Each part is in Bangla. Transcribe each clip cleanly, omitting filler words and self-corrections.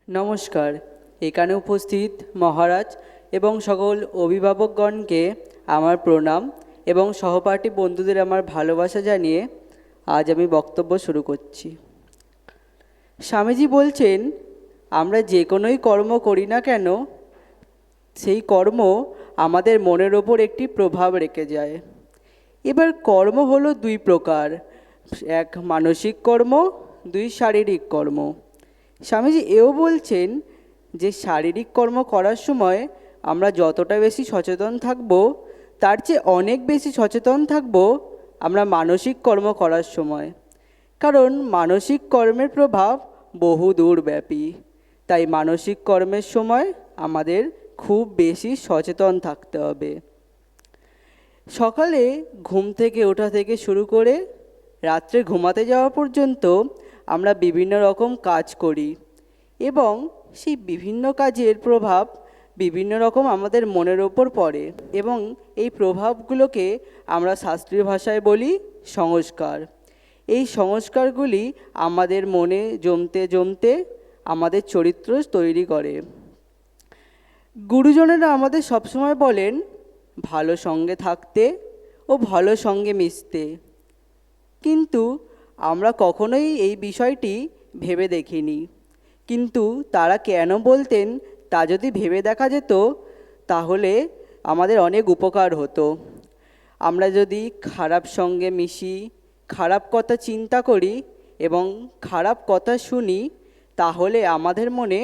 নমস্কার। এখানে উপস্থিত মহারাজ এবং সকল অভিভাবকগণকে আমার প্রণাম এবং সহপাঠী বন্ধুদের আমার ভালোবাসা জানিয়ে আজ আমি বক্তব্য শুরু করছি। স্বামীজি বলছেন, আমরা যে কোনোই কর্ম করি না কেন, সেই কর্ম আমাদের মনের ওপর একটি প্রভাব রেখে যায়। এবার কর্ম হলো দুই প্রকার, এক মানসিক কর্ম, দুই শারীরিক কর্ম। স্বামীজি এও বলছেন যে শারীরিক কর্ম করার সময় আমরা যতটা বেশি সচেতন থাকব, তার চেয়ে অনেক বেশি সচেতন থাকব আমরা মানসিক কর্ম করার সময়। কারণ মানসিক কর্মের প্রভাব বহু দূরব্যাপী। তাই মানসিক কর্মের সময় আমাদের খুব বেশি সচেতন থাকতে হবে। সকালে ঘুম থেকে ওঠা থেকে শুরু করে রাত্রে ঘুমাতে যাওয়া পর্যন্ত আমরা বিভিন্ন রকম কাজ করি এবং সেই বিভিন্ন কাজের প্রভাব বিভিন্ন রকম আমাদের মনের ওপর পড়ে এবং এই প্রভাবগুলোকে আমরা শাস্ত্রীয় ভাষায় বলি সংস্কার। এই সংস্কারগুলি আমাদের মনে জমতে জমতে আমাদের চরিত্র তৈরি করে। গুরুজনেরা আমাদের সবসময় বলেন ভালো সঙ্গে থাকতে ও ভালো সঙ্গে মিশতে, কিন্তু আমরা কখনোই এই বিষয়টি ভেবে দেখিনি। কিন্তু তারা কেন বলতেন তা যদি ভেবে দেখা যেত তাহলে আমাদের অনেক উপকার হতো। আমরা যদি খারাপ সঙ্গে মিশি, খারাপ কথা চিন্তা করি এবং খারাপ কথা শুনি, তাহলে আমাদের মনে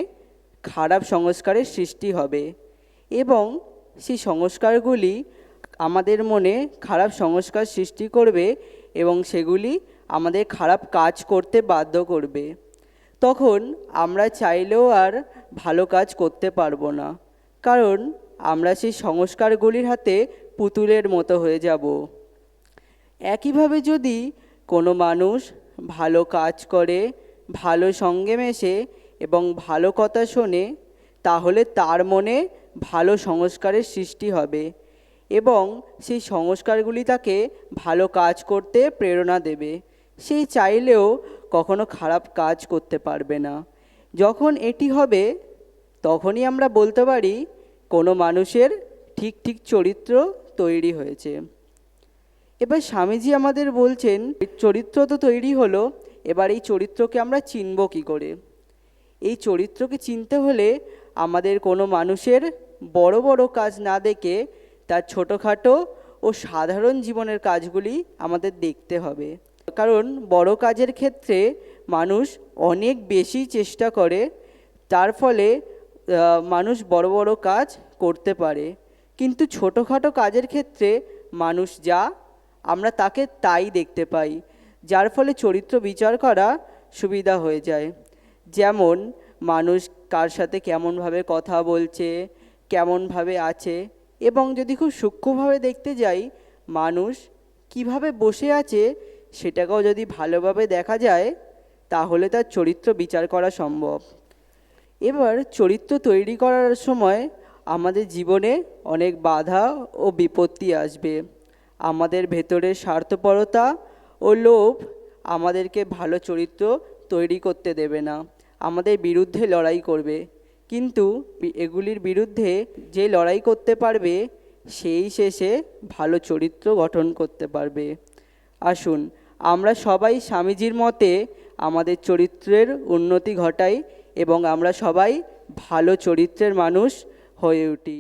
খারাপ সংস্কারের সৃষ্টি হবে এবং সেই সংস্কারগুলি আমাদের মনে খারাপ সংস্কার সৃষ্টি করবে এবং সেগুলি আমাদের খারাপ কাজ করতে বাধ্য করবে। তখন আমরা চাইলেও আর ভালো কাজ করতে পারবো না, কারণ আমরা সেই সংস্কারগুলির হাতে পুতুলের মতো হয়ে যাব। একইভাবে যদি কোনো মানুষ ভালো কাজ করে, ভালো সঙ্গে মেশে এবং ভালো কথা শোনে, তাহলে তার মনে ভালো সংস্কারের সৃষ্টি হবে এবং সেই সংস্কারগুলি তাকে ভালো কাজ করতে প্রেরণা দেবে। সেই চাইলেও কখনো খারাপ কাজ করতে পারবে না। যখন এটি হবে তখনই আমরা বলতে পারি কোনো মানুষের ঠিক ঠিক চরিত্র তৈরি হয়েছে। এবার স্বামীজি আমাদের বলছেন চরিত্র তো তৈরি হলো, এবার এই চরিত্রকে আমরা চিনব কী করে। এই চরিত্রকে চিনতে হলে আমাদের কোনো মানুষের বড় বড় কাজ না দেখে তার ছোটোখাটো ও সাধারণ জীবনের কাজগুলি আমাদের দেখতে হবে। কারণ বড় কাজের ক্ষেত্রে মানুষ অনেক বেশি চেষ্টা করে, তার ফলে মানুষ বড় বড় কাজ করতে পারে। কিন্তু ছোটোখাটো কাজের ক্ষেত্রে মানুষ যা, আমরা তাকে তাই দেখতে পাই, যার ফলে চরিত্র বিচার করা সুবিধা হয়ে যায়। যেমন মানুষ কার সাথে কেমনভাবে কথা বলছে, কেমনভাবে আছে, এবং যদি খুব সূক্ষ্মভাবে দেখতে যাই মানুষ কিভাবে বসে আছে সেটাকেও যদি ভালোভাবে দেখা যায় তাহলে তার চরিত্র বিচার করা সম্ভব। এবার চরিত্র তৈরি করার সময় আমাদের জীবনে অনেক বাধা ও বিপত্তি আসবে। আমাদের ভেতরের স্বার্থপরতা ও লোভ আমাদেরকে ভালো চরিত্র তৈরি করতে দেবে না, আমাদের বিরুদ্ধে লড়াই করবে। কিন্তু এগুলির বিরুদ্ধে যে লড়াই করতে পারবে সেই শেষে ভালো চরিত্র গঠন করতে পারবে। আসুন আমরা সবাই স্বামীজির মতে আমাদের চরিত্রের উন্নতি ঘটাই এবং আমরা সবাই ভালো চরিত্রের মানুষ হয়ে উঠি।